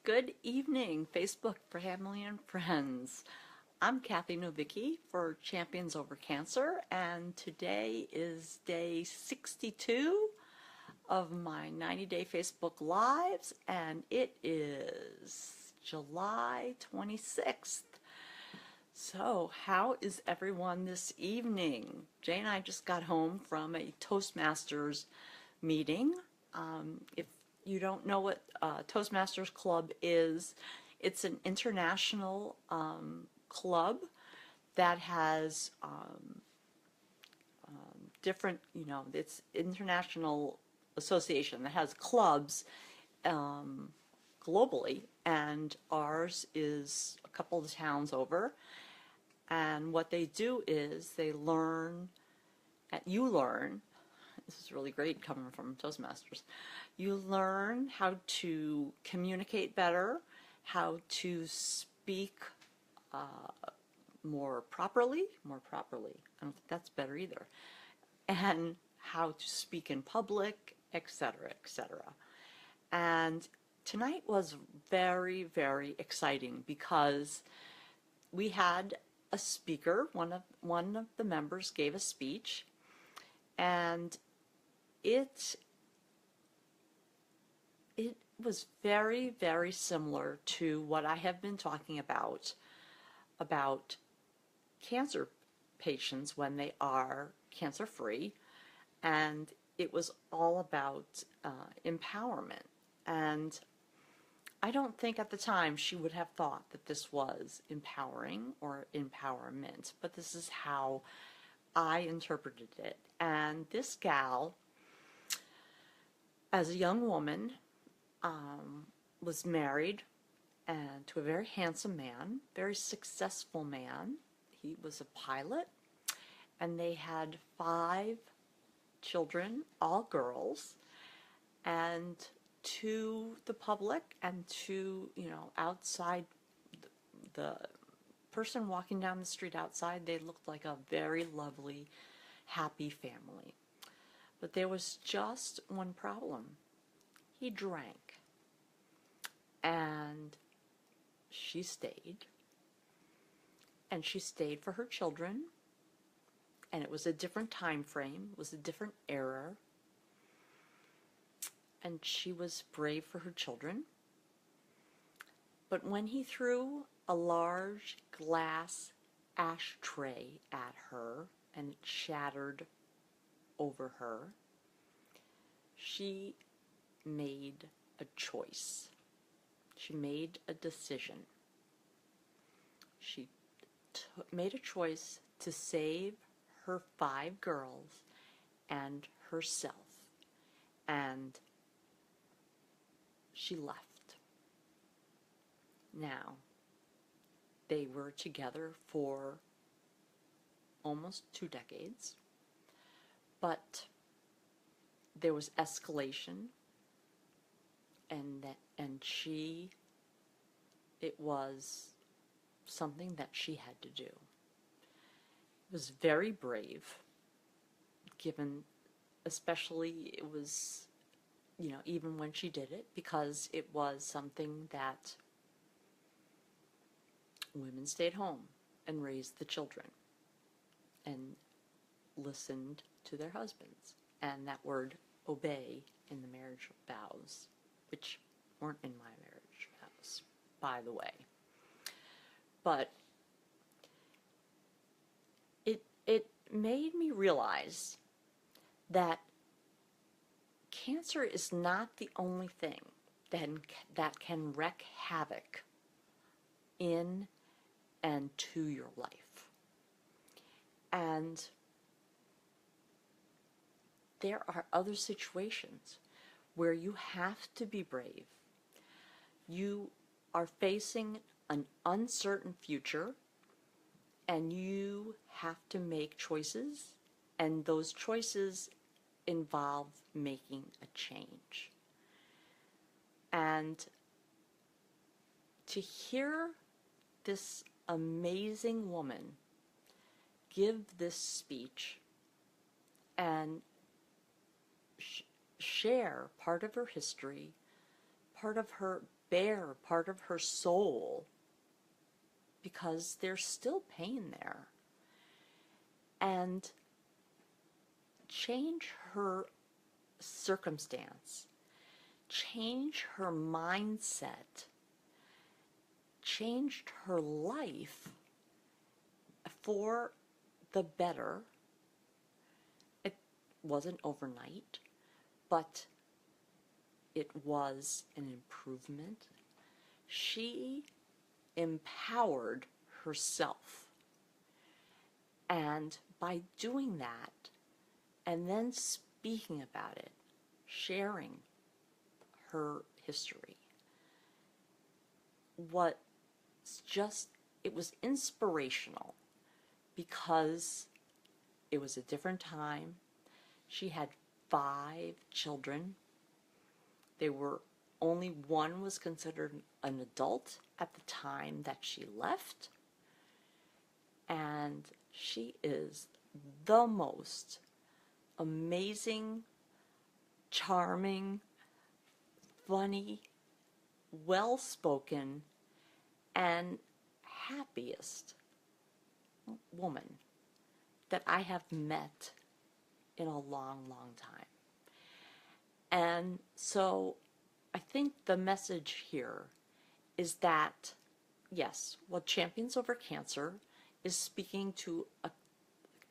Good evening, Facebook family and friends. I'm Cathy Novicky for Champions Over Cancer, and today is day 62 of my 90-day Facebook Lives, and it is July 26th. So, how is everyone this evening? Jay and I just got home from a Toastmasters meeting. If you don't know what Toastmasters Club is, it's an international club that has different, it's international association that has clubs globally, and ours is a couple of towns over. And what they do is you learn, this is really great coming from Toastmasters, you learn how to communicate better, how to speak more properly, I don't think that's better either, and how to speak in public, etc., etc. And tonight was very, very exciting because we had a speaker, one of the members gave a speech, and it was very, very similar to what I have been talking about cancer patients when they are cancer-free, and it was all about empowerment. And I don't think at the time she would have thought that this was empowering or empowerment, but this is how I interpreted it. And this gal, as a young woman, was married and to a very handsome man, very successful man. He was a pilot, and they had 5 children, all girls, and to the public and to, outside, the person walking down the street outside, they looked like a very lovely, happy family. But there was just one problem. He drank. And she stayed. And she stayed for her children. And it was a different time frame. It was a different era. And she was brave for her children. But when he threw a large glass ashtray at her and it shattered over her, she made a choice. She made a decision. She made a choice to save her 5 girls and herself, and she left. Now, they were together for almost 2 decades, but there was escalation, and it was something that she had to do. It was very brave, given, especially it was, even when she did it, because it was something that women stayed home and raised the children and listened to their husbands. And that word obey in the marriage vows, which weren't in my marriage vows, by the way. But it made me realize that cancer is not the only thing that can wreak havoc in and to your life. And there are other situations where you have to be brave. You are facing an uncertain future, and you have to make choices, and those choices involve making a change. And to hear this amazing woman give this speech and share part of her history, part of her, bare part of her soul, because there's still pain there, and change her circumstance, change her mindset, changed her life for the better. It wasn't overnight, but it was an improvement. She empowered herself. And by doing that, and then speaking about it, sharing her history, it was inspirational, because it was a different time. She had 5 children. Only one was considered an adult at the time that she left. And she is the most amazing, charming, funny, well-spoken, and happiest woman that I have met in a long, long time. And so I think the message here is that, yes, well, Champions Over Cancer is speaking to a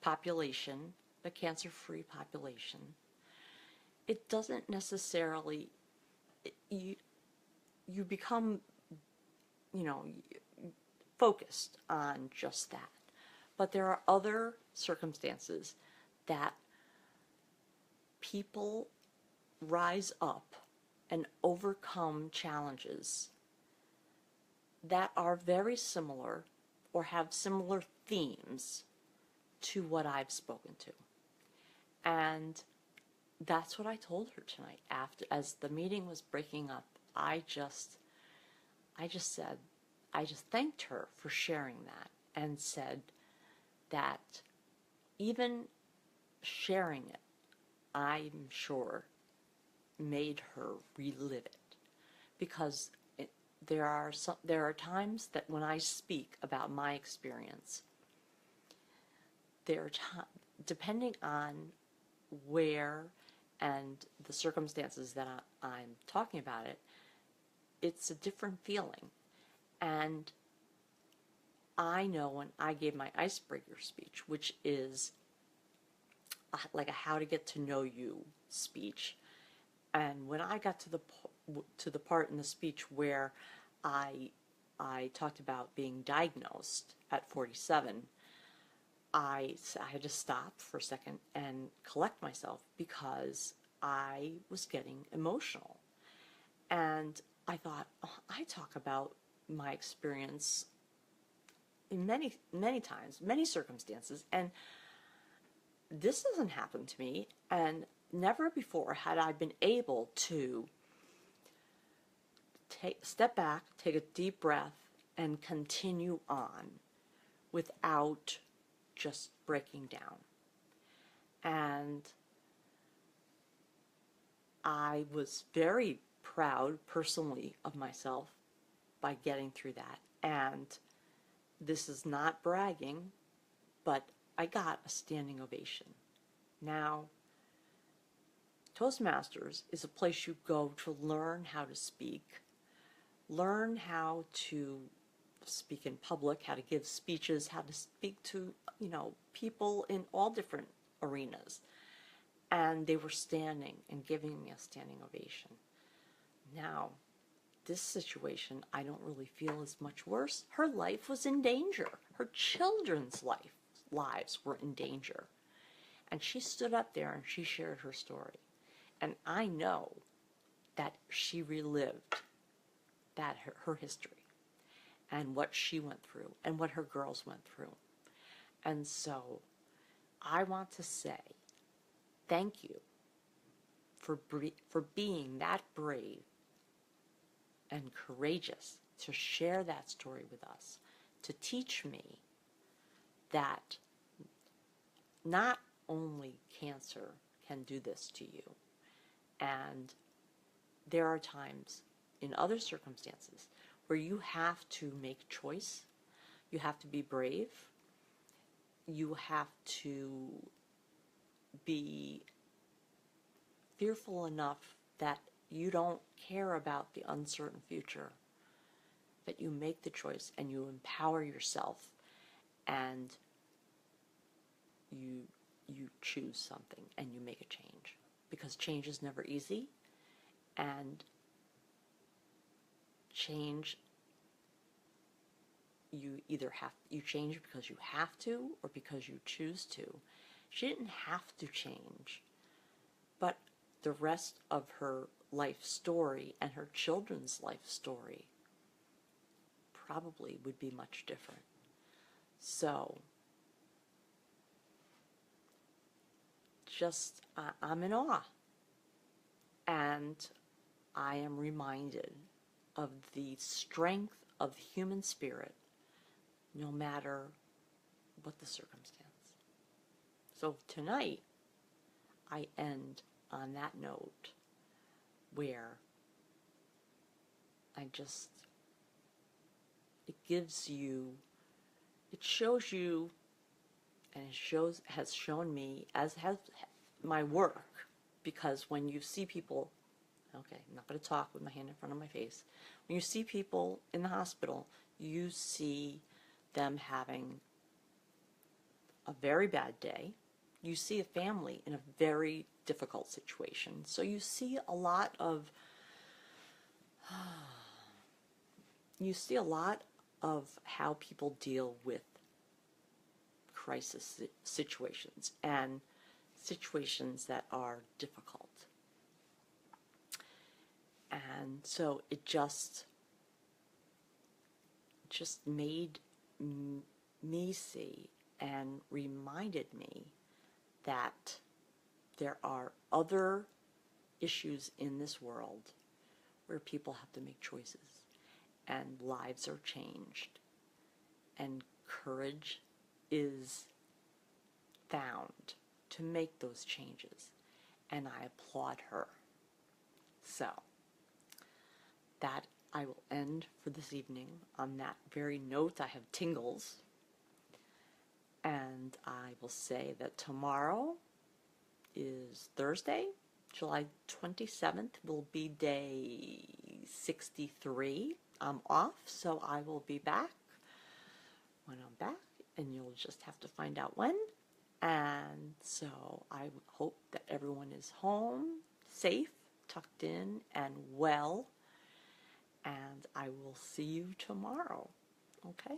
population, a cancer-free population. It doesn't necessarily, you become, focused on just that. But there are other circumstances that people rise up and overcome challenges that are very similar or have similar themes to what I've spoken to. And that's what I told her tonight. As the meeting was breaking up, I just thanked her for sharing that, and said that even sharing it, I'm sure, made her relive it, because there are times that when I speak about my experience, depending on where and the circumstances that I'm talking about it, it's a different feeling. And I know when I gave my icebreaker speech, which is like a how to get to know you speech, and when I got to the part in the speech where I talked about being diagnosed at 47, I had to stop for a second and collect myself, because I was getting emotional. And I thought, oh, I talk about my experience in many, many times, many circumstances, and this doesn't happen to me. And never before had I been able to step back, take a deep breath, and continue on without just breaking down. And I was very proud personally of myself by getting through that. And this is not bragging, but I got a standing ovation. Now, Toastmasters is a place you go to learn how to speak, learn how to speak in public, how to give speeches, how to speak to, people in all different arenas. And they were standing and giving me a standing ovation. Now, this situation, I don't really feel is much worse. Her life was in danger. Her children's lives were in danger. And she stood up there and she shared her story. And I know that she relived her history and what she went through and what her girls went through. And so I want to say thank you for being that brave and courageous to share that story with us, to teach me that not only cancer can do this to you, and there are times in other circumstances where you have to make choice, you have to be brave, you have to be fearful enough that you don't care about the uncertain future, that you make the choice and you empower yourself and you choose something and you make a change, because change is never easy, and change, you change because you have to or because you choose to. She didn't have to change, but the rest of her life story and her children's life story probably would be much different. So I'm in awe, and I am reminded of the strength of the human spirit, no matter what the circumstance. So tonight, I end on that note where it gives you, it shows you, and has shown me, as has my work, because when you see people, okay, I'm not going to talk with my hand in front of my face. When you see people in the hospital, you see them having a very bad day. You see a family in a very difficult situation. So you see a lot of how people deal with crisis situations and situations that are difficult. And so it just made me see and reminded me that there are other issues in this world where people have to make choices and lives are changed and courage is found to make those changes, and I applaud her. So that I will end for this evening on that very note. I have tingles, and I will say that tomorrow is Thursday, July 27th will be day 63. I'm off, so I will be back when I'm back, and you'll just have to find out when. And so I hope that everyone is home, safe, tucked in, and well, and I will see you tomorrow. Okay?